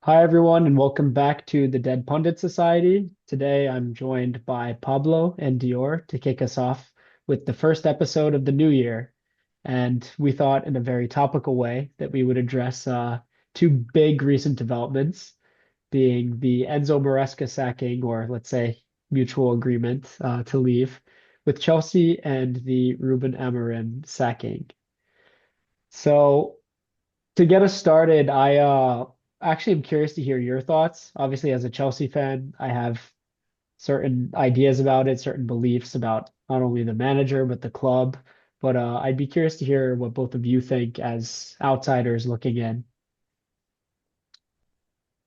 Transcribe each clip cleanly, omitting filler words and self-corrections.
Hi, everyone, and welcome back to the Dead Pundits Society. Today, I'm joined by Pablo and Dior to kick us off with the first episode of the new year. And we thought, in a very topical way, that we would address two big recent developments, being the Enzo Maresca sacking, or let's say mutual agreement to leave, with Chelsea and the Ruben Amorim sacking. So, to get us started, I actually am curious to hear your thoughts. Obviously, as a Chelsea fan, I have certain ideas about it, certain beliefs about not only the manager but the club. But I'd be curious to hear what both of you think as outsiders looking in.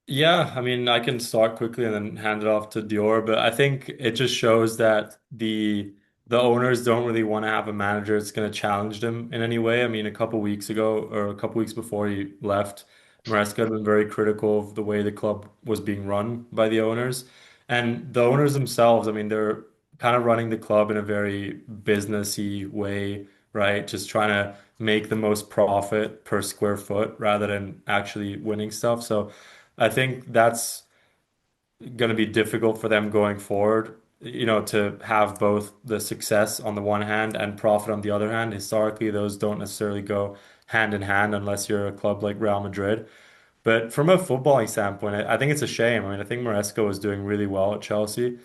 Yeah, I mean, I can start quickly and then hand it off to Dior, but I think it just shows that the owners don't really want to have a manager that's going to challenge them in any way. I mean, a couple weeks ago or a couple weeks before he left, Maresca had been very critical of the way the club was being run by the owners. And the owners themselves, I mean, they're kind of running the club in a very businessy way, right? Just trying to make the most profit per square foot rather than actually winning stuff. So I think that's going to be difficult for them going forward, to have both the success on the one hand and profit on the other hand. Historically, those don't necessarily go hand in hand unless you're a club like Real Madrid. But from a footballing standpoint, I think it's a shame. I mean, I think Maresca was doing really well at Chelsea.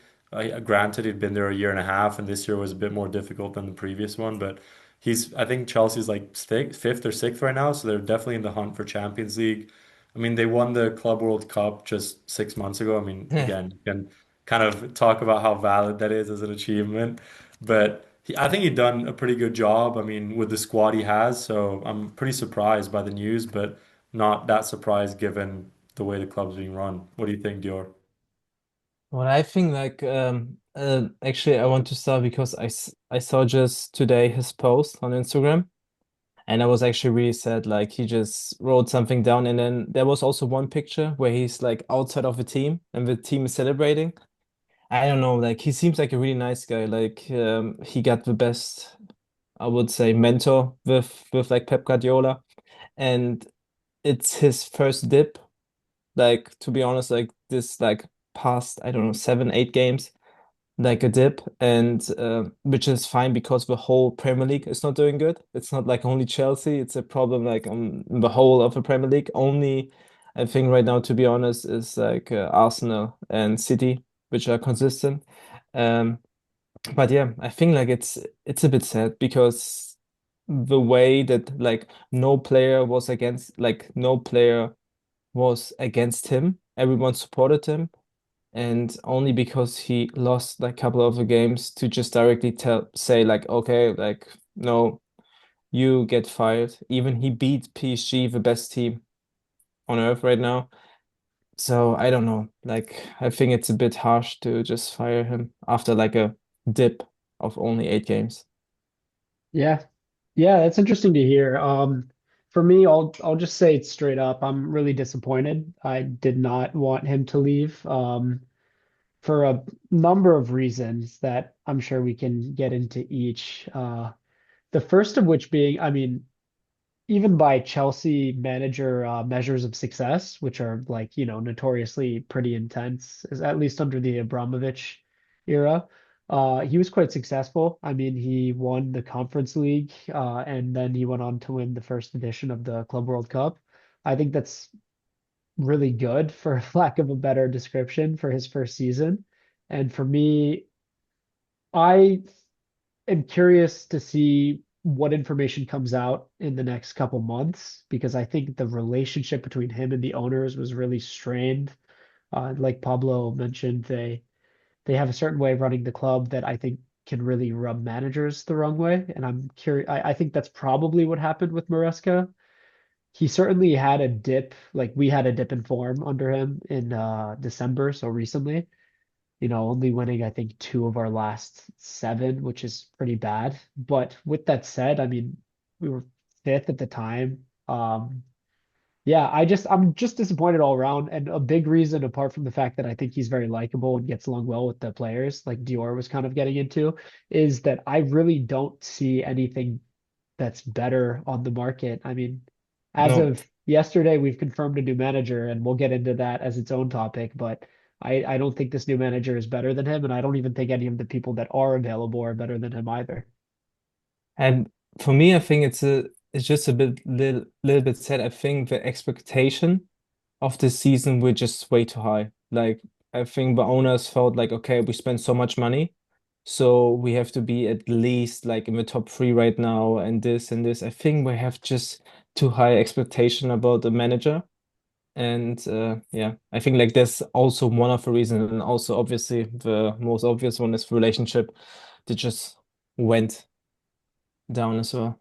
Granted, he'd been there a year and a half, and this year was a bit more difficult than the previous one. But I think Chelsea's like fifth or sixth right now, so they're definitely in the hunt for Champions League. I mean, they won the Club World Cup just 6 months ago. I mean, again, you can kind of talk about how valid that is as an achievement, but I think he'd done a pretty good job. I mean, with the squad he has, so I'm pretty surprised by the news, but not that surprised given the way the club's being run. What do you think, Dior? Well, I think actually I want to start because I saw just today his post on Instagram, and I was actually really sad. Like he just wrote something down, and then there was also one picture where he's like outside of a team and the team is celebrating. I don't know, like he seems like a really nice guy. Like he got the best, I would say, mentor with like Pep Guardiola, and it's his first dip. Like to be honest, like this like past I don't know 7, 8 games like a dip, and which is fine because the whole Premier League is not doing good. It's not like only Chelsea. It's a problem like on the whole of the Premier League. Only I think right now, to be honest, is like Arsenal and City, which are consistent. Um, but yeah, I think like it's a bit sad because the way that like no player was against him. Everyone supported him, and only because he lost like a couple of the games to just directly say like, okay, like no, you get fired. Even he beat PSG, the best team on earth right now. So I don't know. Like I think it's a bit harsh to just fire him after like a dip of only 8 games. Yeah, yeah, that's interesting to hear. For me, I'll just say it straight up. I'm really disappointed. I did not want him to leave. For a number of reasons that I'm sure we can get into each. The first of which being, I mean, even by Chelsea manager measures of success, which are like, notoriously pretty intense, is at least under the Abramovich era. He was quite successful. I mean, he won the Conference League, and then he went on to win the first edition of the Club World Cup. I think that's really good, for lack of a better description, for his first season. And for me, I am curious to see what information comes out in the next couple months because I think the relationship between him and the owners was really strained. Like Pablo mentioned, they have a certain way of running the club that I think can really rub managers the wrong way. And I'm curious. I think that's probably what happened with Maresca. He certainly had a dip, like we had a dip in form under him in December, so recently, only winning, I think, two of our last seven, which is pretty bad. But with that said, I mean, we were fifth at the time. Yeah, I'm just disappointed all around. And a big reason, apart from the fact that I think he's very likable and gets along well with the players, like Dior was kind of getting into, is that I really don't see anything that's better on the market. I mean, as No, of yesterday we've confirmed a new manager, and we'll get into that as its own topic. But I don't think this new manager is better than him, and I don't even think any of the people that are available are better than him either. And for me, I think it's just a little bit sad. I think the expectation of the season were just way too high. Like I think the owners felt like, okay, we spent so much money, so we have to be at least like in the top three right now, and this and this. I think we have just too high expectation about the manager. And yeah, I think like that's also one of the reasons, and also obviously the most obvious one is the relationship that just went down as well.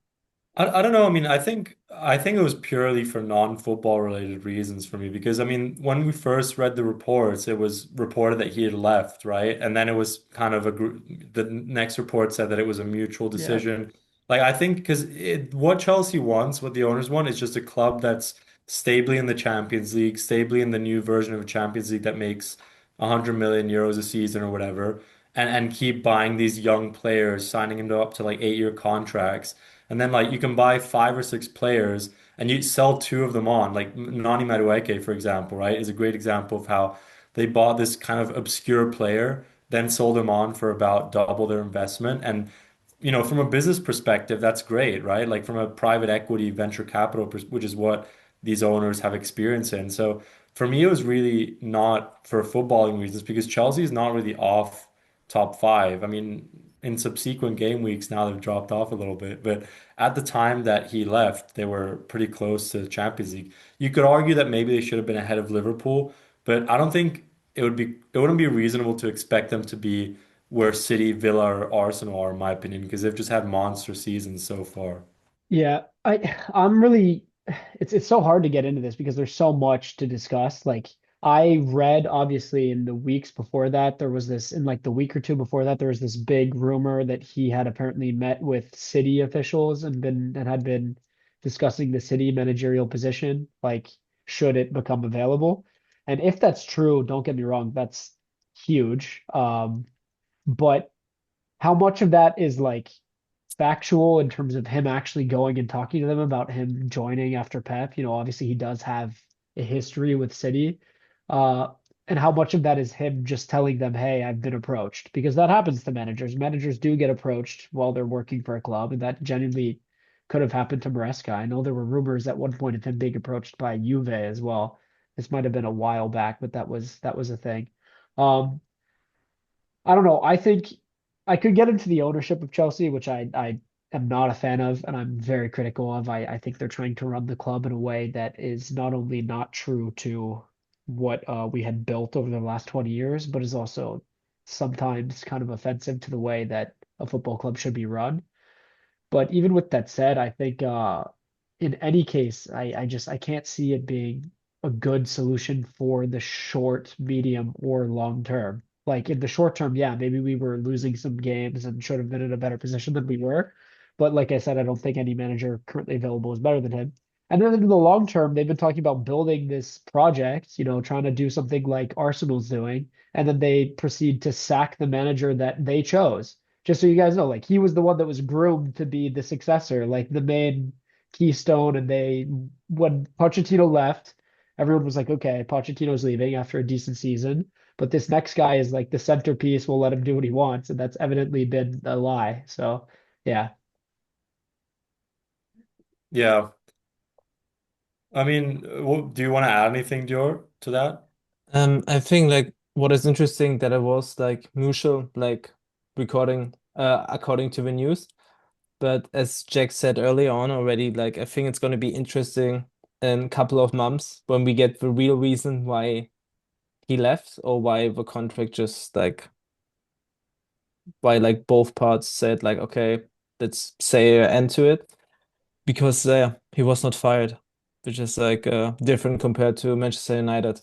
I don't know. I mean, I think it was purely for non-football related reasons for me because I mean, when we first read the reports, it was reported that he had left, right? And then it was kind of the next report said that it was a mutual Yeah. decision. Like I think because what Chelsea wants, what the owners want, is just a club that's stably in the Champions League, stably in the new version of a Champions League that makes 100 million euros a season or whatever, and keep buying these young players, signing them up to like 8-year contracts. And then like you can buy 5 or 6 players and you sell two of them on. Like Nani Madueke, for example, right, is a great example of how they bought this kind of obscure player, then sold him on for about double their investment. And from a business perspective, that's great, right? Like from a private equity venture capital, which is what these owners have experience in. So for me, it was really not for footballing reasons because Chelsea is not really off top five. I mean, in subsequent game weeks, now they've dropped off a little bit, but at the time that he left, they were pretty close to the Champions League. You could argue that maybe they should have been ahead of Liverpool, but I don't think it wouldn't be reasonable to expect them to be where City, Villa, or Arsenal are, in my opinion, because they've just had monster seasons so far. Yeah, I'm really it's so hard to get into this because there's so much to discuss. Like I read obviously in the weeks before that there was this in like the week or two before that there was this big rumor that he had apparently met with city officials and had been discussing the city managerial position, like should it become available. And if that's true, don't get me wrong, that's huge. But how much of that is like factual in terms of him actually going and talking to them about him joining after Pep? Obviously he does have a history with City. Uh, and how much of that is him just telling them, hey, I've been approached? Because that happens to managers. Managers do get approached while they're working for a club, and that genuinely could have happened to Maresca. I know there were rumors at one point of him being approached by Juve as well. This might have been a while back, but that was a thing. Um, I don't know. I think I could get into the ownership of Chelsea, which I am not a fan of, and I'm very critical of. I think they're trying to run the club in a way that is not only not true to what we had built over the last 20 years, but is also sometimes kind of offensive to the way that a football club should be run. But even with that said, I think in any case, I can't see it being a good solution for the short, medium, or long term. Like in the short term, yeah, maybe we were losing some games and should have been in a better position than we were. But like I said, I don't think any manager currently available is better than him. And then in the long term, they've been talking about building this project, trying to do something like Arsenal's doing, and then they proceed to sack the manager that they chose. Just so you guys know, like he was the one that was groomed to be the successor, like the main keystone. And when Pochettino left, everyone was like, okay, Pochettino's leaving after a decent season, but this next guy is like the centerpiece. We'll let him do what he wants, and that's evidently been a lie. So, yeah, Yeah. I mean, do you want to add anything, Dior, to that? I think like what is interesting that it was like mutual, like recording according to the news. But as Jack said earlier on already, like I think it's gonna be interesting in a couple of months when we get the real reason why he left or why the contract just like why like both parts said like okay, let's say an end to it. Because he was not fired, which is like different compared to Manchester United.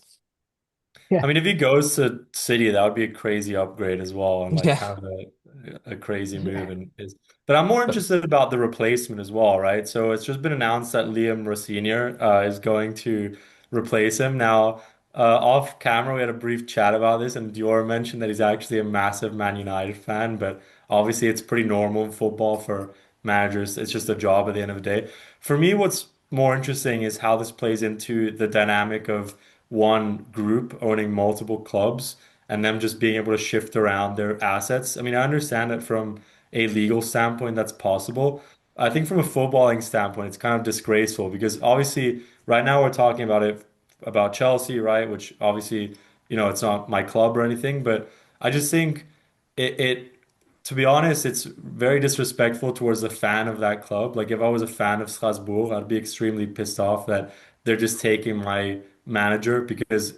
I yeah, mean, if he goes to City, that would be a crazy upgrade as well, and like Yeah. kind of a crazy move. yeah, But I'm more But interested about the replacement as well, right? So it's just been announced that Liam Rossinier is going to replace him. Now, off camera, we had a brief chat about this, and Dior mentioned that he's actually a massive Man United fan, but obviously it's pretty normal in football for managers. It's just a job at the end of the day. For me, what's more interesting is how this plays into the dynamic of one group owning multiple clubs and them just being able to shift around their assets. I mean, I understand that from a legal standpoint, that's possible. I think from a footballing standpoint, it's kind of disgraceful because obviously right now we're talking about it about Chelsea, right? Which obviously, it's not my club or anything, but I just think it to be honest, it's very disrespectful towards the fan of that club. Like if I was a fan of Strasbourg, I'd be extremely pissed off that they're just taking my manager because,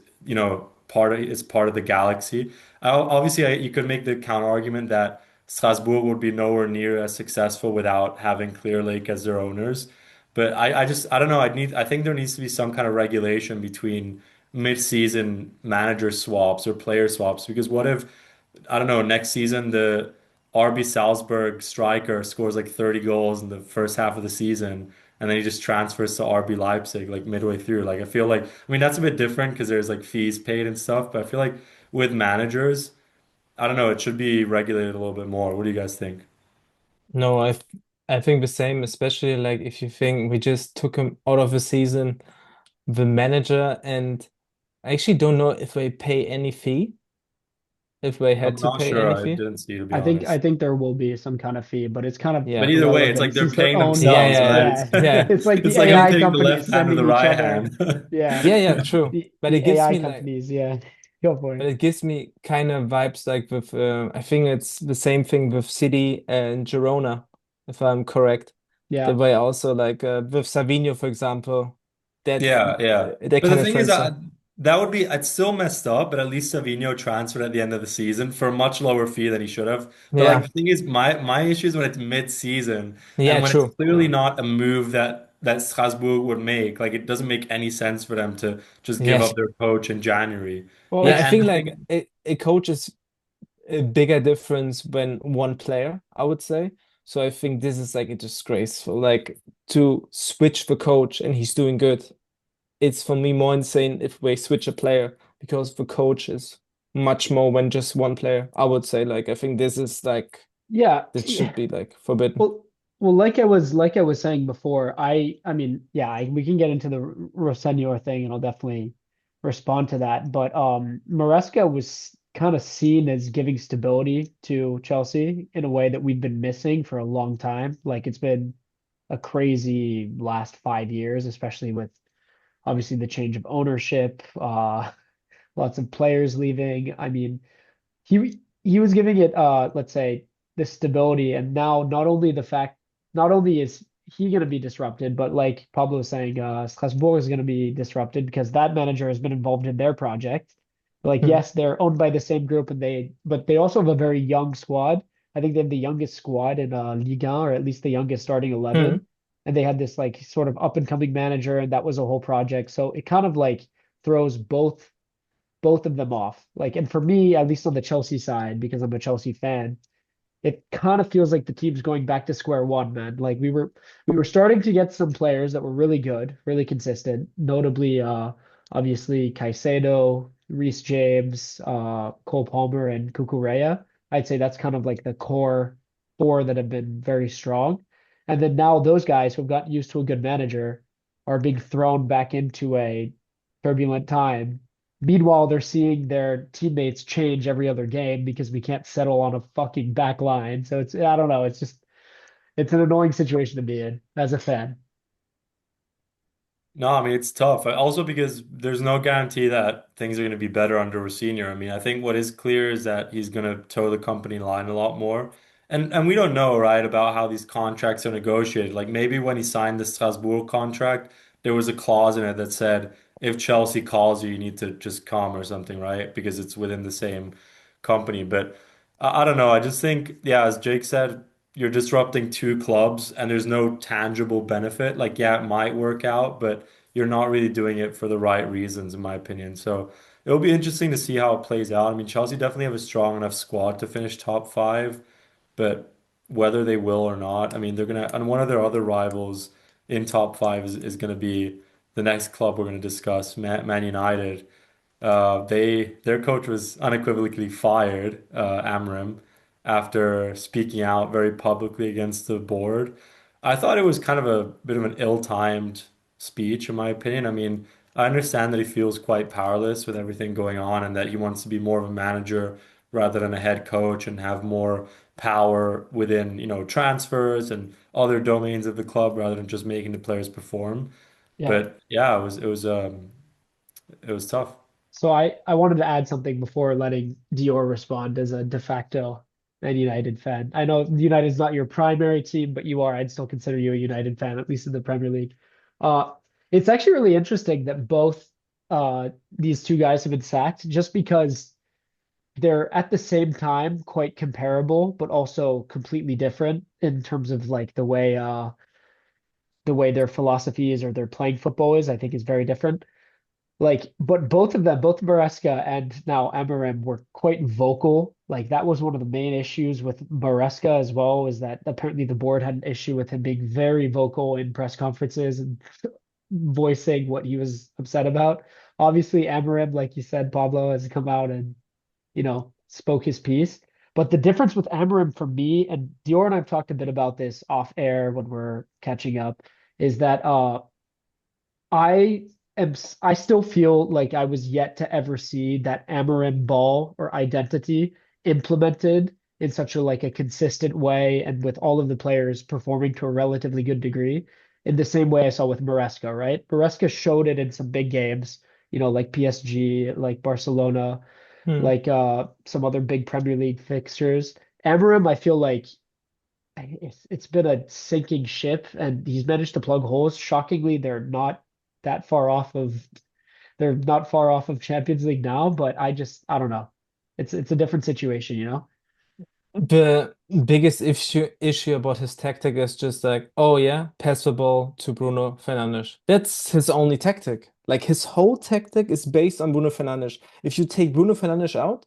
it's part of the galaxy. Obviously, you could make the counter argument that Strasbourg would be nowhere near as successful without having Clear Lake as their owners. But I don't know. I think there needs to be some kind of regulation between mid-season manager swaps or player swaps because what if I don't know, next season the RB Salzburg striker scores like 30 goals in the first half of the season and then he just transfers to RB Leipzig like midway through. Like I feel like I mean that's a bit different because there's like fees paid and stuff, but I feel like with managers, I don't know, it should be regulated a little bit more. What do you guys think? No, I think the same, especially like if you think we just took him out of the season, the manager, and I actually don't know if they pay any fee, if they I'm had to not pay sure. any I fee. didn't see to be I honest. think there will be some kind of fee, but it's kind of But Yeah. either way, it's like irrelevant they're since they're paying owned. Yeah, themselves, yeah, right? Yeah, yeah. it's like It's the like I'm AI taking the companies left hand with sending the each right other. hand. Yeah, Yeah, yeah, true. But it the gives AI me like companies. Yeah, go for but it. it gives me kind of vibes like with I think it's the same thing with City and Girona, if I'm correct. The Yeah, way also like with Savinho, for example, Yeah, yeah. that But the kind of thing is transfer. that would be it's still messed up, but at least Savinho transferred at the end of the season for a much lower fee than he should have. But like Yeah, the thing is my issue is when it's mid-season yeah, and when it's true. clearly not a move that Strasbourg would make. Like it doesn't make any sense for them to just give Yeah, up their coach in January. yeah. well, I And think the like thing a coach is a bigger difference when one player, I would say. So I think this is like a disgraceful, like to switch the coach and he's doing good. It's for me more insane if we switch a player because the coach is much more than just one player. I would say like I think this is like yeah, this yeah. should be like forbidden. Well, like I was saying before, I mean, yeah, we can get into the Rosenor thing, and I'll definitely respond to that. But Maresca was kind of seen as giving stability to Chelsea in a way that we've been missing for a long time. Like it's been a crazy last 5 years, especially with obviously the change of ownership, lots of players leaving. I mean, he was giving it let's say the stability, and now not only is he going to be disrupted, but like Pablo was saying, Strasbourg is going to be disrupted because that manager has been involved in their project. Like Mhm. yes, they're owned by the same group, and they also have a very young squad. I think they have the youngest squad in Ligue 1, or at least the youngest starting Mhm. 11. And they had this like sort of up and coming manager, and that was a whole project. So it kind of like throws both of them off. Like, and for me, at least on the Chelsea side, because I'm a Chelsea fan, it kind of feels like the team's going back to square one, man. Like we were starting to get some players that were really good, really consistent, notably obviously Caicedo, Reece James, Cole Palmer, and Cucurella. I'd say that's kind of like the core four that have been very strong. And then now those guys who've gotten used to a good manager are being thrown back into a turbulent time. Meanwhile, they're seeing their teammates change every other game because we can't settle on a fucking back line. So I don't know. It's an annoying situation to be in as a fan. No, I mean it's tough. Also because there's no guarantee that things are going to be better under Senior. I mean, I think what is clear is that he's going to toe the company line a lot more. And we don't know, right, about how these contracts are negotiated. Like maybe when he signed the Strasbourg contract, there was a clause in it that said if Chelsea calls you, you need to just come or something, right? Because it's within the same company. But I don't know. I just think, yeah, as Jake said, you're disrupting two clubs and there's no tangible benefit. Like, yeah, it might work out, but you're not really doing it for the right reasons, in my opinion. So it'll be interesting to see how it plays out. I mean, Chelsea definitely have a strong enough squad to finish top five, but whether they will or not, I mean, they're gonna, and one of their other rivals in top five is gonna be the next club we're gonna discuss, Man United. Their coach was unequivocally fired, Amorim, after speaking out very publicly against the board. I thought it was kind of a bit of an ill-timed speech, in my opinion. I mean, I understand that he feels quite powerless with everything going on and that he wants to be more of a manager rather than a head coach and have more power within, transfers and other domains of the club rather than just making the players perform. Yeah. But yeah, it was tough. So I wanted to add something before letting Dior respond as a de facto Man United fan. I know United's not your primary team, but you are. I'd still consider you a United fan, at least in the Premier League. Uh, it's actually really interesting that both these two guys have been sacked just because they're at the same time quite comparable, but also completely different in terms of like the way their philosophy is or their playing football is, I think is very different. Like, but both of them, both Maresca and now Amorim were quite vocal. Like that was one of the main issues with Maresca as well, is that apparently the board had an issue with him being very vocal in press conferences and voicing what he was upset about. Obviously, Amorim, like you said, Pablo, has come out and, spoke his piece. But the difference with Amorim for me, and Dior and I've talked a bit about this off air when we're catching up, is that I I still feel like I was yet to ever see that Amarim ball or identity implemented in such a like a consistent way and with all of the players performing to a relatively good degree in the same way I saw with Maresca, right? Maresca showed it in some big games, like PSG, like Barcelona, Hmm. like some other big Premier League fixtures. Amarim, I feel like it's been a sinking ship and he's managed to plug holes. Shockingly, that far off of they're not far off of Champions League now, but I don't know. It's a different situation, you know? The biggest issue about his tactic is just like, oh yeah, pass the ball to Bruno Fernandes. That's his only tactic. Like his whole tactic is based on Bruno Fernandes. If you take Bruno Fernandes out,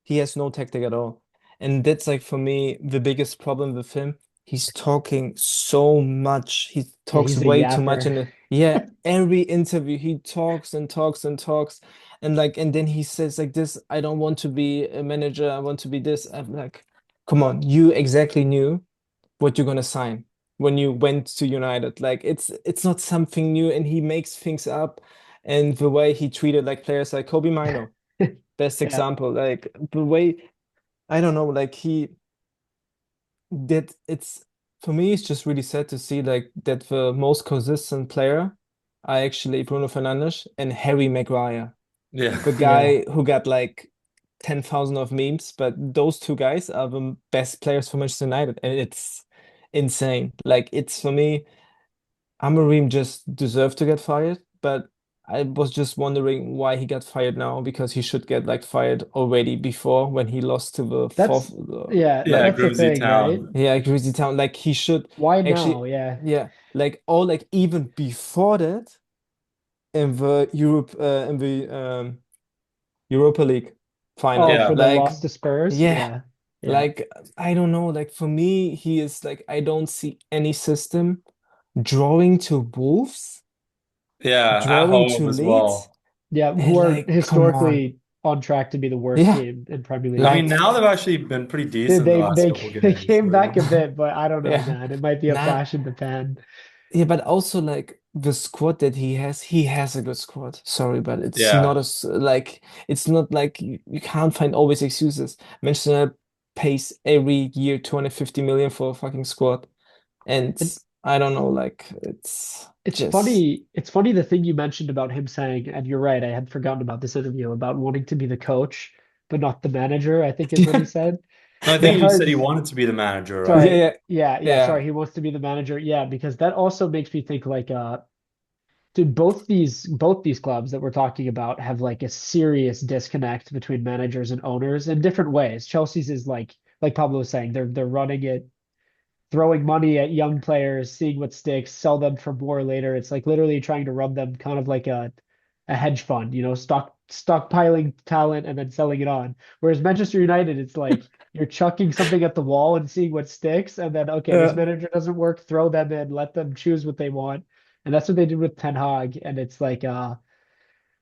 he has no tactic at all. And that's like for me the biggest problem with him. He's talking so much. He Yeah, talks he's a way too much yapper. in the yeah, every interview he talks and talks and talks. And then he says like this, I don't want to be a manager, I want to be this. I'm like, come on, you exactly knew what you're gonna sign when you went to United. Like it's not something new and he makes things up. And the way he treated like players like Kobe Mino, best Yeah, example. Like the way I don't know, like he did it's for me it's just really sad to see like that the most consistent player are actually Bruno Fernandes and Harry Maguire, Yeah. the yeah. guy who got like 10,000 of memes, but those two guys are the best players for Manchester United, and it's insane. Like it's for me, Amorim just deserved to get fired, but I was just wondering why he got fired now because he should get like fired already before when he lost to the fourth, That's yeah, Yeah, like that's the Grimsby thing, right? Town. yeah, Greasy Town. Like he should Why now? actually, Yeah. yeah, like or like even before that in the Europa League Oh, final, for Yeah. the like loss to Spurs? yeah, Yeah. Yeah. like I don't know, like for me, he is like I don't see any system drawing to Wolves, Yeah, at drawing to home as Leeds, well. Yeah, and who are like come on, historically on track to be the worst yeah, team in Premier I League. mean, like now they've actually been pretty They decent the they last they couple they games. came back a bit, but I don't know, yeah, man. It might be a nah. flash in the pan. Yeah, but also like the squad that he has a good squad. Sorry, but it's not Yeah. as like it's not like you can't find always excuses. Manchester United pays every year 250 million for a fucking squad. And And I don't know, like it's it's just funny. It's funny the thing you mentioned about him saying, and you're right, I had forgotten about this interview about wanting to be the coach, but not the manager, I think is what he yeah, said. No, I think yeah, he said he Because wanted to be the manager, yeah, right? sorry, yeah, yeah, yeah, sorry, he wants to be the manager. Yeah, because that also makes me think like dude, both these clubs that we're talking about have like a serious disconnect between managers and owners in different ways. Chelsea's is like Pablo was saying, they're running it, throwing money at young players, seeing what sticks, sell them for more later. It's like literally trying to run them kind of like a hedge fund, stockpiling talent and then selling it on. Whereas Manchester United, it's like you're chucking something at the wall and seeing what sticks, and then okay, this yeah, manager doesn't work, throw them in, let them choose what they want. And that's what they did with Ten Hag. And it's like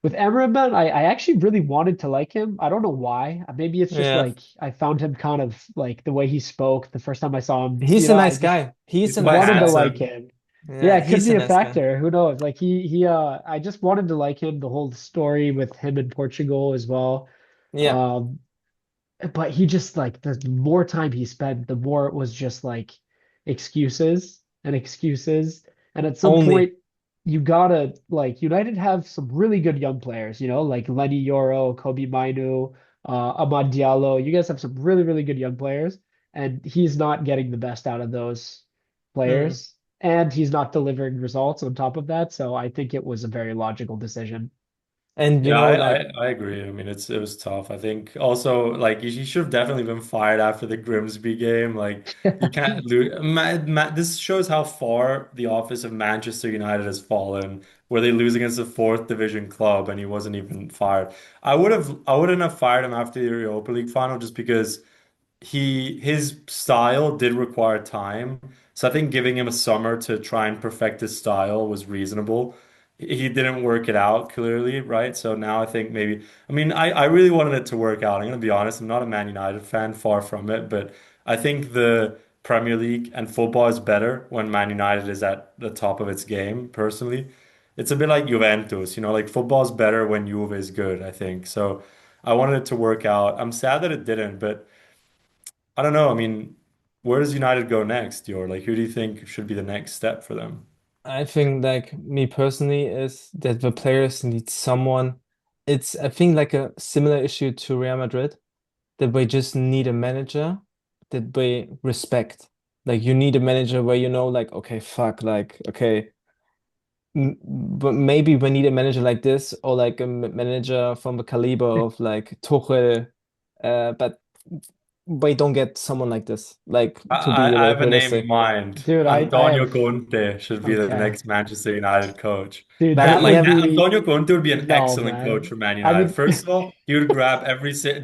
with Amrabat, I actually really wanted to like him. I don't know why. Maybe it's just yeah. like I found him kind of like the way he spoke the first time I saw him. He's a I nice just guy. He's He's a quite nice wanted to guy. like handsome. him. Yeah, Yeah, it could he's a be a nice guy. factor. Who knows? Like I just wanted to like him the whole story with him in Portugal as well. Yeah, Um, but he just like the more time he spent, the more it was just like excuses and excuses. And at some only. point, you gotta like United have some really good young players, like Lenny Yoro, Kobe Mainu, Amad Diallo. You guys have some really, really good young players, and he's not getting the best out of those Hmm. players, and he's not delivering results on top of that. So I think it was a very logical decision. And Yeah, like, I agree. I mean, it was tough. I think also like he should have definitely been fired after the Grimsby game. Like you can't lose. This shows how far the office of Manchester United has fallen, where they lose against a fourth division club, and he wasn't even fired. I wouldn't have fired him after the Europa League final just because his style did require time. So I think giving him a summer to try and perfect his style was reasonable. He didn't work it out clearly, right? So now I think maybe I mean I really wanted it to work out. I'm gonna be honest, I'm not a Man United fan, far from it, but I think the Premier League and football is better when Man United is at the top of its game, personally. It's a bit like Juventus, like football is better when Juve is good, I think. So I wanted it to work out. I'm sad that it didn't, but I don't know. I mean, where does United go next, Dior? Like, who do you think should be the next step for them? I think like me personally is that the players need someone. It's I think like a similar issue to Real Madrid that we just need a manager that we respect. Like you need a manager where like, okay, fuck, like, okay, but maybe we need a manager like this or like a manager from the caliber of like Tuchel, but we don't get someone like this, like to be I like have a name in realistic. mind. Dude, I Antonio have Conte should be the okay. next Manchester United coach. Dude, But that Like would yeah, be Antonio Conte would be an no, excellent coach man. for Man I United. mean, First of all, he would grab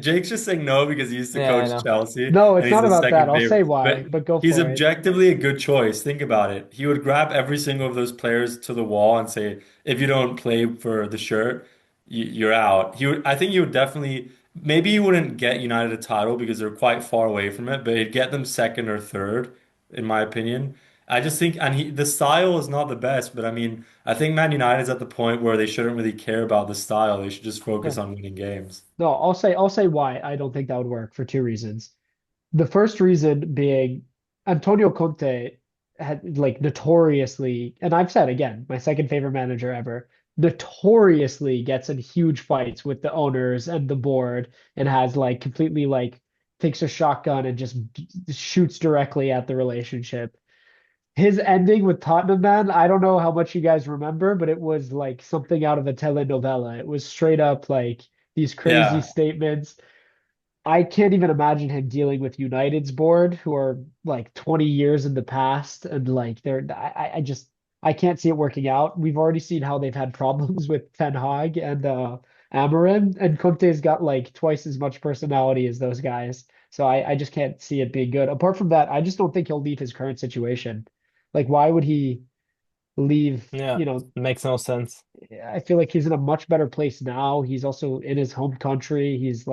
Jake's just saying no because he used to yeah, I coach know. Chelsea no, and it's he's not the about that. second I'll say favorite. why, But but go he's for it. objectively a good choice. Think about it. He would grab every single of those players to the wall and say, if you don't play for the shirt, you're out. I think he would definitely. Maybe he wouldn't get United a title because they're quite far away from it, but he'd get them second or third, in my opinion. I just think, and the style is not the best, but I mean, I think Man United is at the point where they shouldn't really care about the style. They should just focus Yeah. on winning games. No, I'll say why I don't think that would work for two reasons. The first reason being Antonio Conte had like notoriously, and I've said again, my second favorite manager ever, notoriously gets in huge fights with the owners and the board and has like completely like takes a shotgun and just shoots directly at the relationship. His ending with Tottenham, man, I don't know how much you guys remember, but it was like something out of a telenovela. It was straight up like these crazy Yeah, statements. I can't even imagine him dealing with United's board, who are like 20 years in the past, and like I just I can't see it working out. We've already seen how they've had problems with Ten Hag and Amorim, and Conte's got like twice as much personality as those guys. So I just can't see it being good. Apart from that, I just don't think he'll leave his current situation. Like, why would he leave? Yeah, makes no sense. I feel like he's in a much better place now. He's also in his home country. He's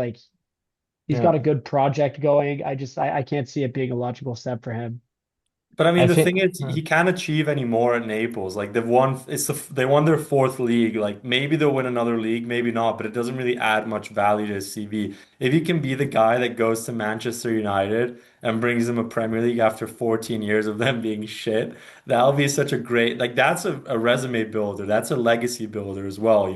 Yeah, got a good project going. I can't see it being a logical step for him. but I mean, I the think. thing is, he can't achieve any more at Naples. Like they've won, they won their fourth league. Like maybe they'll win another league, maybe not. But it doesn't really add much value to his CV. If he can be the guy that goes to Manchester United and brings them a Premier League after 14 years of them being shit, that'll be such a great. Like that's a resume builder. That's a legacy builder as well.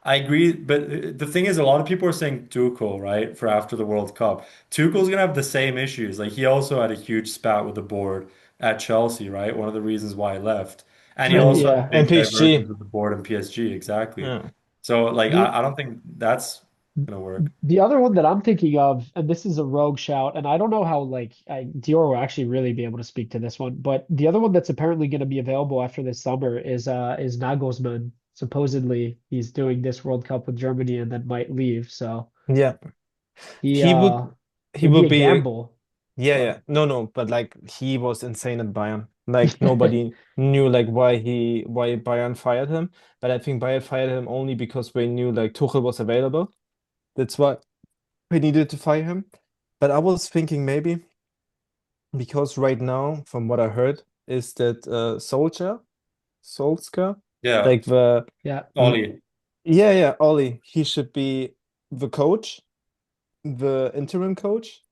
I agree, but the thing is, a lot of people are saying Tuchel, right, for after the World Cup. Tuchel's gonna have the same issues. Like he also had a huge spat with the board at Chelsea, right? One of the reasons why he left. And he And also had Yeah. big divergence PSG. with the board and PSG, exactly. Yeah. So like The I don't think that's gonna work. the other one that I'm thinking of, and this is a rogue shout, and I don't know how like Dior will actually really be able to speak to this one, but the other one that's apparently going to be available after this summer is Nagelsmann. Supposedly he's doing this World Cup with Germany and then might leave. So Yeah. he He would he it'd be would a be gamble, yeah, but yeah. No, but like he was insane at Bayern. Like nobody knew like why Bayern fired him. But I think Bayern fired him only because they knew like Tuchel was available. That's why we needed to fire him. But I was thinking maybe because right now, from what I heard, is that Solskjaer, Yeah, like the Yeah. Ollie. yeah, Ollie. He should be the coach, the interim coach,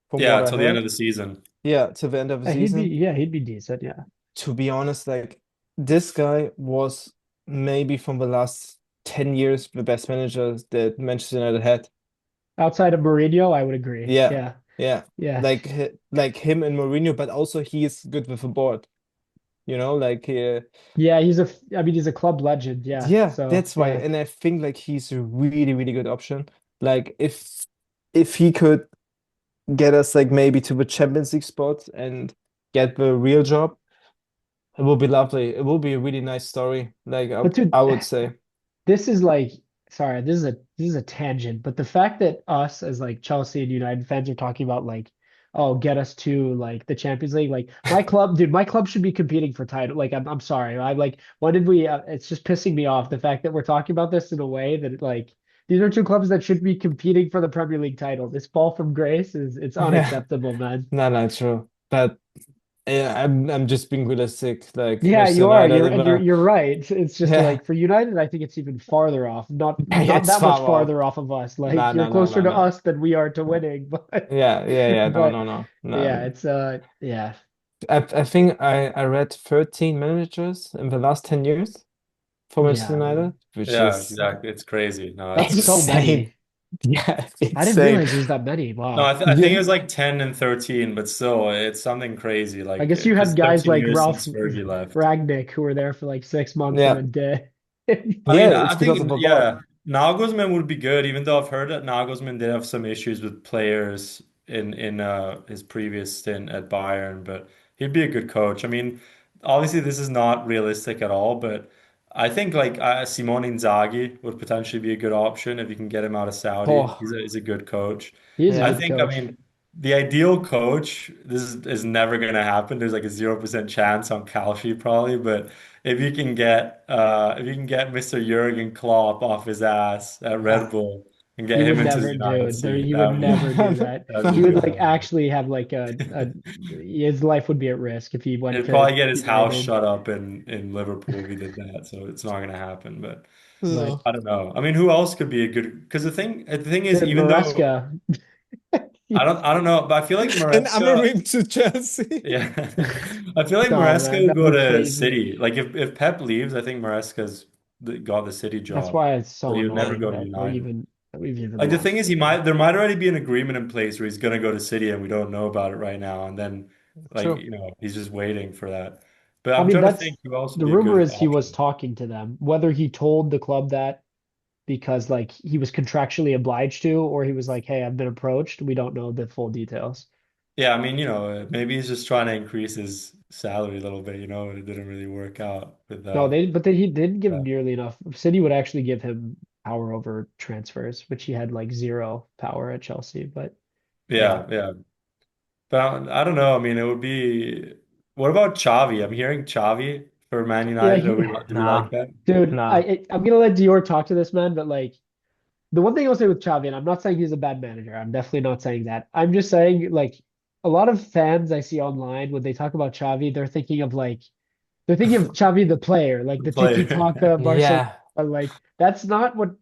from what Yeah, I till the end of heard. the season. Yeah, to the end of the He'd be season. yeah, he'd be decent, yeah. To be honest, like this guy was maybe from the last 10 years the best manager that Manchester United had. Outside of Mourinho, I would agree. Yeah, Yeah. yeah. Yeah. Like him and Mourinho, but also he is good with the board. Like Yeah, I mean he's a club legend, yeah. yeah, So, that's why. yeah. And I think like he's a really, really good option. Like if he could get us like maybe to the Champions League spot and get the real job, it will be lovely. It will be a really nice story. Like But dude, I would say. this is like sorry, this is a tangent, but the fact that us as like Chelsea and United fans are talking about like, oh, get us to like the Champions League, like my club, dude, my club should be competing for title. Like I'm sorry, I'm like, when did we? It's just pissing me off the fact that we're talking about this in a way that like these are two clubs that should be competing for the Premier League title. This fall from grace is it's Yeah. unacceptable, man. No, no, true. But yeah, I'm just being realistic. Like Yeah, Manchester you are. United You're and and you're right. It's just yeah, like for United, I think it's even farther off. Not it's that much far off. farther off of us. No, Like you're no, no, closer no, to no. us than we are to No. winning. But Yeah. No, but no, no, yeah, no. it's yeah. I think I read 13 managers in the last 10 years for Manchester Yeah, man. United, which Yeah, is exactly. It's crazy. No, That's it's so insane. many. Yeah, I didn't insane. realize it was that many. no, Wow. I think it Yeah, was like 10 and 13, but still, it's something crazy. I Like, guess you had because guys 13 like years Ralph since Fergie left. Ragnick who were there for like 6 months and yeah, then dead. I yeah. mean, It's I because of think, the board. yeah, Nagelsmann would be good, even though I've heard that Nagelsmann did have some issues with players in his previous stint at Bayern, but he'd be a good coach. I mean, obviously this is not realistic at all, but I think like Simone Inzaghi would potentially be a good option if you can get him out of Saudi. Oh, He's a good coach. He is a I yeah. good think, I coach. mean, the ideal coach, is never going to happen. There's like a 0% chance on Kalshi probably, but if you can get Mr. Jurgen Klopp off his ass at Red Ah. Bull and get He would him into the never do United it. There, seat, he would never do No, that. that would be He no. would good. like actually have like a his life would be at risk if he went He'd to probably get his house United. shut up in Liverpool if he did that, so it's not going to happen. But But No. I don't know. I mean, who else could be a good? Because the thing is, dude, even though Maresca, I don't know, but I feel like And Maresca. Amorim to Chelsea. Yeah. I feel like no Maresca man, will that would go be to crazy. City. Like if Pep leaves, I think Maresca's got the City That's job, why it's but so he would never annoying go to that United. we've even Like the thing lost is, him, man. there might already be an agreement in place where he's gonna go to City, and we don't know about it right now. And then, like True. he's just waiting for that. But I I'm mean, trying to that's think who else would the be a rumor good is he was option. talking to them. Whether he told the club that because like he was contractually obliged to, or he was like, "Hey, I've been approached." We don't know the full details. Yeah, I mean, maybe he's just trying to increase his salary a little bit. It didn't really work out with No, that. but he didn't give him nearly enough. City would actually give him power over transfers, which he had like zero power at Chelsea. But yeah, Yeah. But I don't know. I mean, it would be. What about Xavi? I'm hearing Xavi for Man yeah, United. he, Do we like Nah, that? dude, nah. I'm gonna let Dior talk to this man, but like the one thing I'll say with Xavi, and I'm not saying he's a bad manager. I'm definitely not saying that. I'm just saying like a lot of fans I see online when they talk about Xavi, they're thinking of Xavi the player, like The the player. tiki-taka Barcelona. Yeah. Like that's not what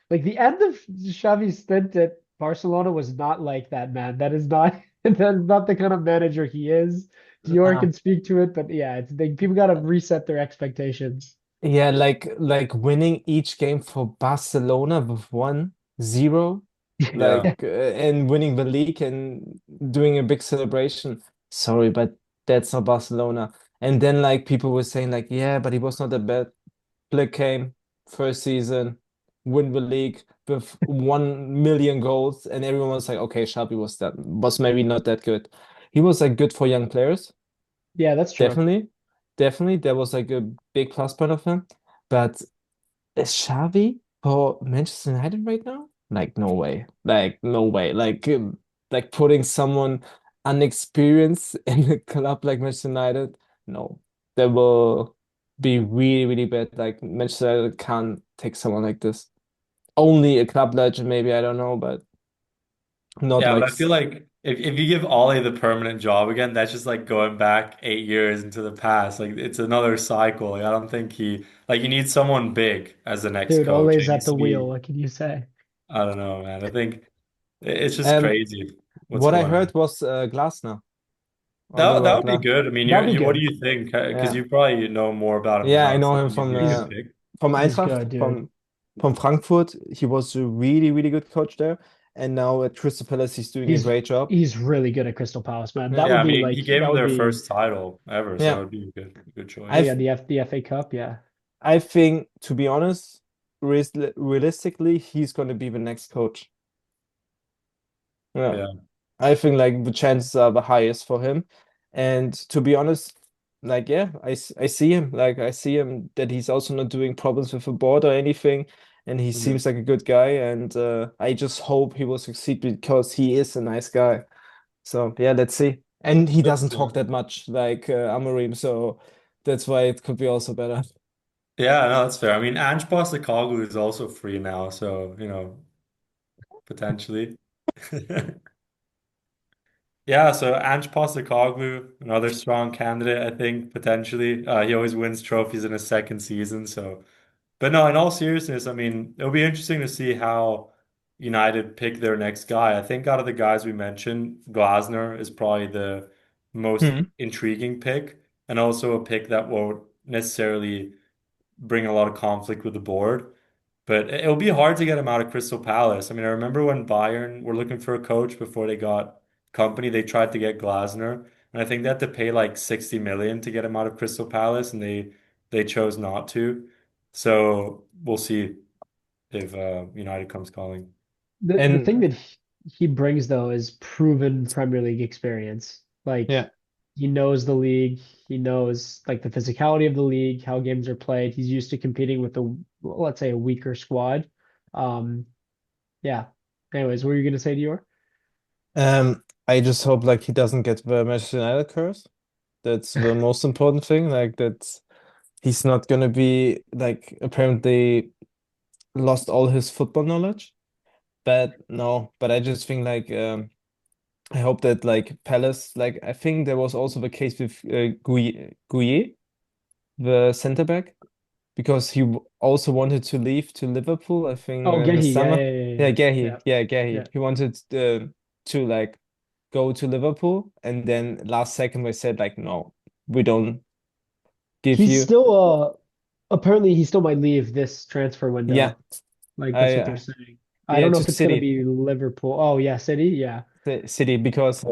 like the end of Xavi's stint at Barcelona was not like that, man. That is not that is not the kind of manager he is. Dior Nah. can speak to it, but yeah, people gotta reset their expectations. Yeah, like winning each game for Barcelona with 1-0, Yeah. and winning the league and doing a big celebration. Sorry, but that's not Barcelona. And then like people were saying like, yeah, but he was not a bad Flick came first season, win the league with 1 million goals, and everyone was like, okay, Sharpie was maybe not that good. He was like good for young players, Yeah, that's true. definitely. Definitely. That was like a big plus point of him. But is Xavi for Manchester United right now? Like no way. Like no way. Like putting someone unexperienced in a club like Manchester United, no. That will be really, really bad. Like Manchester United can't take someone like this. Only a club legend, maybe, I don't know, but not Yeah, but like I feel like if you give Ollie the permanent job again, that's just like going back 8 years into the past. Like it's another cycle. Like, I don't think he like you need someone big as the next Dude, coach. Ole's It at needs the to wheel. be, What can you say? I don't know, man. I think it's just Um, crazy what's what I going on. heard was Glasner, That Oliver would be Glasner. good. I mean, That'll be what do good. you think? Because Yeah, you probably know more about him than yeah, I us. know I him think he'd be a He's good pick. from he's Eintracht, good, dude. from Frankfurt. He was a really, really good coach there, and now at Crystal Palace, he's doing a He's great job. he's really good at Crystal Palace, man. Yeah, That Yeah, would I be mean, like he gave that him would their be first title ever, so yeah. it would be a good oh choice. yeah, I've the FA Cup, yeah. I think, to be honest, realistically, he's going to be the next coach. Yeah. Yeah. I think like the chances are the highest for him. And to be honest, like yeah, I see him. Like I see him that he's also not doing problems with the board or anything. And he Mhm. seems like a good guy. And I just hope he will succeed because he is a nice guy. So yeah, let's see. And he That's doesn't talk that much like Amorim, so that's why it could be also better. yeah, no, that's fair. I mean, Ange Postecoglou is also free now, so potentially. Yeah, so Ange Postecoglou, another strong candidate, I think, potentially. He always wins trophies in his second season, so. But no, in all seriousness, I mean, it'll be interesting to see how United pick their next guy. I think out of the guys we mentioned, Glasner is probably the most Hmm. intriguing pick, and also a pick that won't necessarily bring a lot of conflict with the board. But it'll be hard to get him out of Crystal Palace. I mean, I remember when Bayern were looking for a coach before they got company, they tried to get Glasner, and I think they had to pay like 60 million to get him out of Crystal Palace, and they chose not to. So we'll see if United comes calling. The And thing that he brings though is proven Premier League experience. Like yeah. he knows the league, he knows like the physicality of the league, how games are played. He's used to competing with the let's say a weaker squad. Um, yeah. Anyways, what were you gonna say, Dior? I just hope like he doesn't get the Manchester United curse. That's the most important thing. Like that he's not gonna be like apparently lost all his football knowledge. But no, but I just think like I hope that like Palace, like I think there was also the case with Gueye, the center back, because he also wanted to leave to Liverpool, I think Oh, in the Gehi, yeah, summer. yeah, yeah, Yeah, yeah, Gehi, yeah, yeah, yeah. Gehi. He wanted to like go to Liverpool, and then last second they said like, no, we don't give He's you. still apparently he still might leave this transfer Yeah, window. Like that's I what they're saying. I yeah don't know to if it's gonna City, be Liverpool. Oh yeah, City, yeah. City because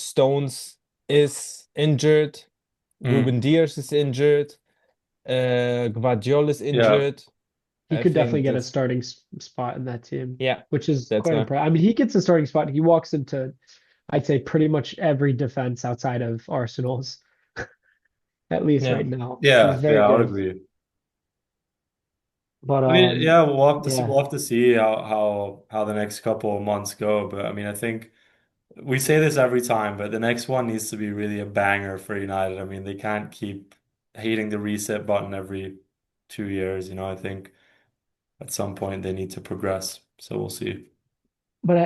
Stones is injured, Mm. Ruben Dias is injured, Gvardiol is Yeah. injured. He I could definitely think get a that's starting spot in that team, yeah, which is that's quite why. impressive. I mean, he gets a starting spot. He walks into, I'd say, pretty much every defense outside of Arsenal's, at least Yeah. right now. He's Yeah, very yeah, I would good. agree. But I mean, yeah, we'll have to see. yeah. We'll have to see how the next couple of months go. But I mean, I think we say this every time, but the next one needs to be really a banger for United. I mean, they can't keep hitting the reset button every 2 years. I think at some point they need to progress. So we'll see. But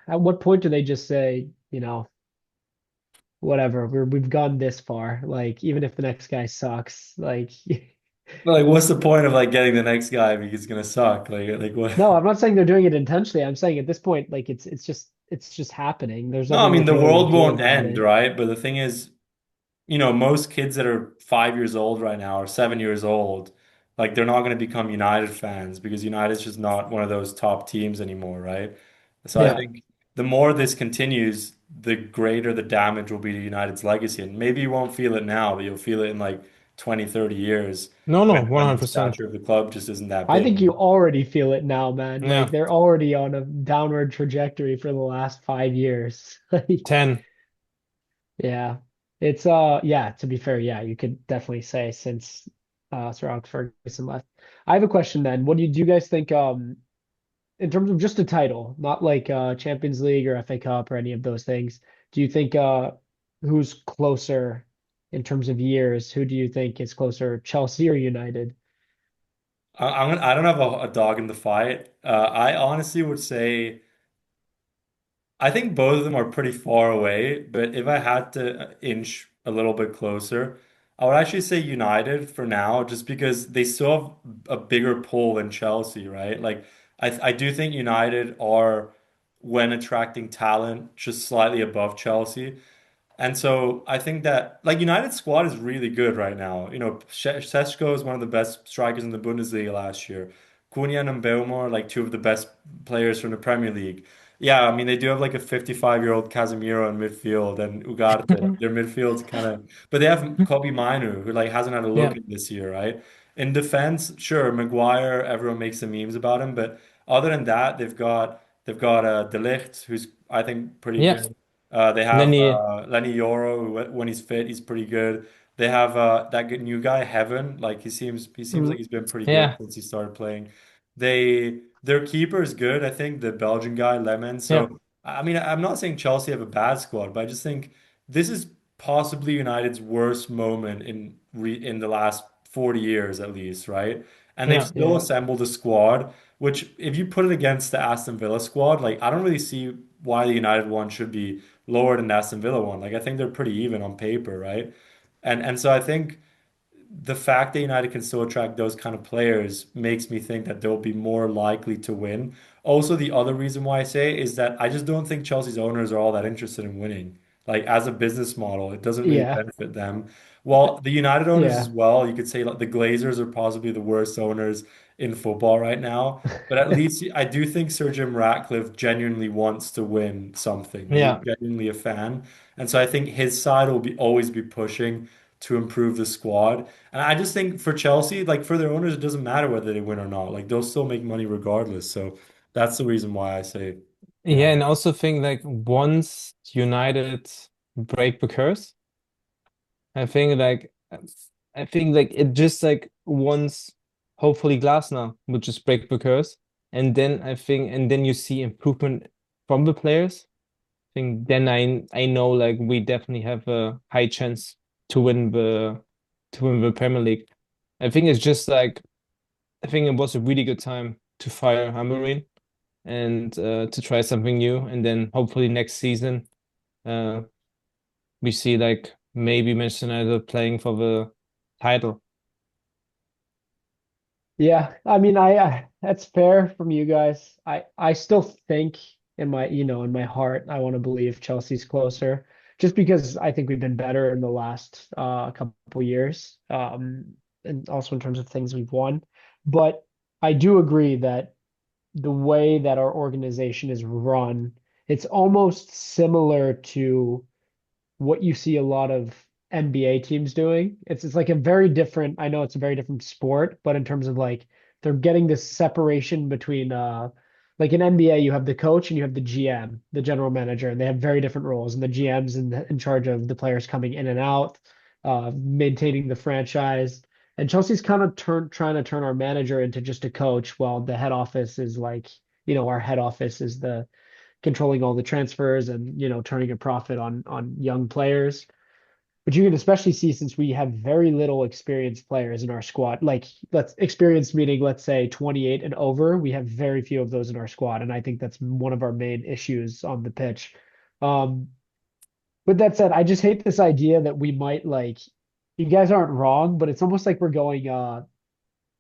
at what point do they just say, whatever, we've gone this far. Like, even if the next guy sucks, like But like, what's the point of like getting the next guy if he's gonna suck? Like what? no, I'm not saying they're doing it intentionally. I'm saying at this point, like it's just happening. There's No, I nothing mean they the can really world do won't about end, it. right? But the thing is, most kids that are 5 years old right now or 7 years old, like they're not going to become United fans because United's just not one of those top teams anymore, right? So I Yeah. think the more this continues, the greater the damage will be to United's legacy. And maybe you won't feel it now, but you'll feel it in like 20, 30 years No, no, when the 100%. stature of the club just isn't that I think big. you already feel it now, man. Like Yeah. they're already on a downward trajectory for the last 5 years. Like, 10. yeah. It's yeah, to be fair, yeah, you could definitely say since Sir Alex Ferguson left. I have a question then. What do you guys think in terms of just a title, not like Champions League or FA Cup or any of those things. Do you think who's closer in terms of years? Who do you think is closer, Chelsea or United? I don't have a dog in the fight. I honestly would say I think both of them are pretty far away, but if I had to inch a little bit closer, I would actually say United for now, just because they still have a bigger pull than Chelsea, right? Like I do think United are, when attracting talent, just slightly above Chelsea. And so I think that like United's squad is really good right now. You know, Šeško is one of the best strikers in the Bundesliga last year. Cunha and Mbeumo are like two of the best players from the Premier League. Yeah, I mean they do have like a 55-year-old Casemiro in midfield and Ugarte. Like, their midfield's kind of, but they have Kobe Minu who like hasn't had a look Yeah, in this year, right? In defense, sure, Maguire, everyone makes some memes about him, but other than that, they've got De Ligt, who's I think pretty yeah. good. They And then have you, Lenny Yoro, who when he's fit, he's pretty good. They have that good new guy, Heaven. Like he seems like mm, he's been pretty good yeah, since he started playing. Their keeper is good, I think, the Belgian guy, Lemon. yeah, So I mean, I'm not saying Chelsea have a bad squad, but I just think this is possibly United's worst moment in the last 40 years at least, right? And they've yeah, still Yeah. assembled a squad, which if you put it against the Aston Villa squad, like I don't really see why the United one should be lower than the Aston Villa one. Like I think they're pretty even on paper, right? And so I think the fact that United can still attract those kind of players makes me think that they'll be more likely to win. Also, the other reason why I say is that I just don't think Chelsea's owners are all that interested in winning. Like as a business model, it doesn't really Yeah. benefit them. While the United owners as Yeah. well, you could say like the Glazers are possibly the worst owners in football right now. But at least I do think Sir Jim Ratcliffe genuinely wants to win something. He's yeah, genuinely a fan. And so I think his side will be always be pushing to improve the squad. And I just think for Chelsea, like for their owners, it doesn't matter whether they win or not. Like they'll still make money regardless. So that's the reason why I say yeah. United. And I also think like once United break the curse, I think like I think like it just like once hopefully Glasner would just break the curse, and then I think and then you see improvement from the players. I think then I know like we definitely have a high chance to win the Premier League. I think it's just like I think it was a really good time to fire Amorim and to try something new, and then hopefully next season uh we see like maybe Manchester United playing for the title. Yeah, I mean, that's fair from you guys. I still think in my, in my heart, I want to believe Chelsea's closer, just because I think we've been better in the last couple years, and also in terms of things we've won. But I do agree that the way that our organization is run, it's almost similar to what you see a lot of NBA teams doing. It's like a very different, I know it's a very different sport, but in terms of like they're getting this separation between like in NBA you have the coach and you have the GM, the general manager, and they have very different roles. And the GM's in charge of the players coming in and out, maintaining the franchise. And Chelsea's kind of trying to turn our manager into just a coach, while the head office is like, our head office is the controlling all the transfers and turning a profit on young players. But you can especially see, since we have very little experienced players in our squad, like let's experienced meaning, let's say 28 and over, we have very few of those in our squad, and I think that's one of our main issues on the pitch. Um, with that said, I just hate this idea that we might like. You guys aren't wrong, but it's almost like we're going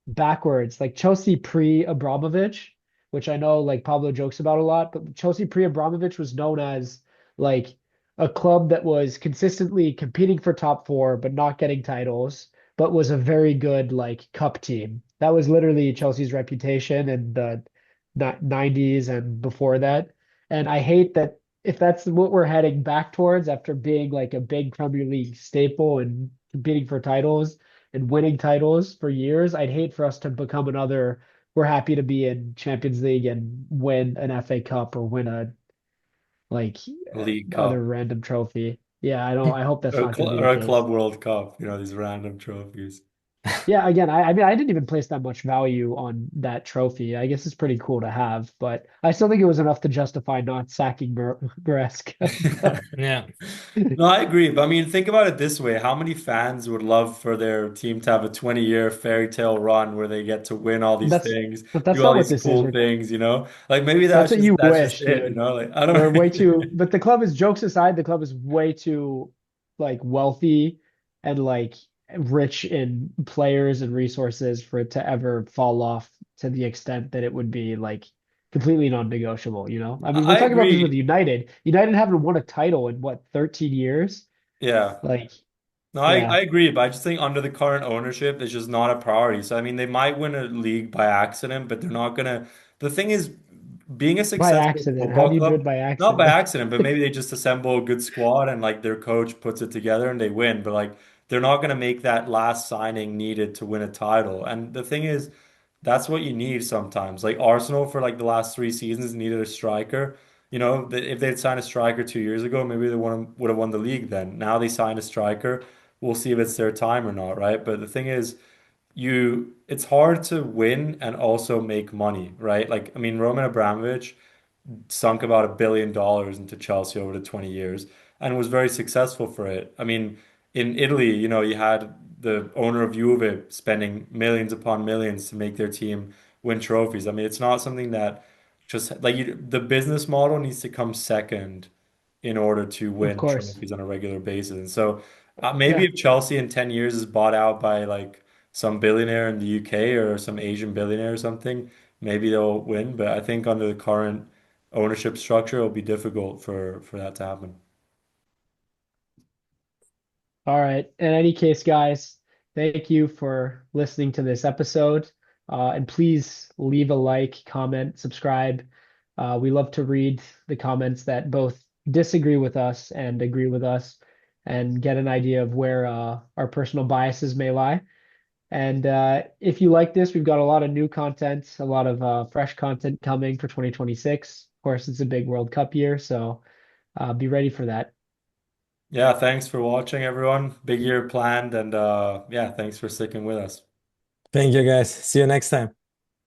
backwards, like Chelsea pre-Abramovich, which I know like Pablo jokes about a lot, but Chelsea pre-Abramovich was known as like a club that was consistently competing for top four, but not getting titles, but was a very good like cup team. That was literally Chelsea's reputation in the 90s and before that. And I hate that if that's what we're heading back towards after being like a big Premier League staple and competing for titles and winning titles for years, I'd hate for us to become another. We're happy to be in Champions League and win an FA Cup or win a like League other Cup random trophy. Yeah, I don't. I hope that's not going to be or the a case. Club World Cup, these random trophies. Yeah, again, I mean, I didn't even place that much value on that trophy. I guess it's pretty cool to have, but I still think it was enough to justify not sacking Maresca. But Yeah. No, I agree. But I mean, think about it this way. How many fans would love for their team to have a 20-year fairy tale run where they get to win all these that's things, but that's do all not what these this is. cool things, you know? Like maybe That's what you that's just wish, it, you dude. know? Like I We're way don't too, but the club is, jokes aside, the club is way too like wealthy and like rich in players and resources for it to ever fall off to the extent that it would be like completely non-negotiable, you know? I mean, we're I talking about this with agree. United. United haven't won a title in what, 13 years? Yeah. Like, No, yeah, I agree, but I just think under the current ownership, it's just not a priority. So, I mean, they might win a league by accident, but they're not gonna. The thing is, being a by successful accident. How football do you do it club, by not by accident? accident, but maybe they just assemble a good squad and like their coach puts it together and they win. But like, they're not gonna make that last signing needed to win a title. And the thing is, that's what you need sometimes. Like Arsenal for like the last 3 seasons needed a striker. You know, if they'd signed a striker 2 years ago, maybe they would have won the league then. Now they signed a striker. We'll see if it's their time or not, right? But the thing is, it's hard to win and also make money, right? Like, I mean, Roman Abramovich sunk about $1 billion into Chelsea over the 20 years and was very successful for it. I mean, in Italy, you know, you had the owner of Juve spending millions upon millions to make their team win trophies. I mean, it's not something that just like the business model needs to come second in order to Of win course. trophies on a regular basis. And so maybe Yeah. if Chelsea in 10 years is bought out by like some billionaire in the UK or some Asian billionaire or something, maybe they'll win. But I think under the current ownership structure, it'll be difficult for that to happen. All right. In any case, guys, thank you for listening to this episode. And please leave a like, comment, subscribe. We love to read the comments that both disagree with us and agree with us and get an idea of where our personal biases may lie. And if you like this, we've got a lot of new content, a lot of fresh content coming for 2026. Of course, it's a big World Cup year, so be ready for that. Yeah, thanks for watching, everyone. Big year planned, and yeah, thanks for sticking with us. Thank you guys. See you next time.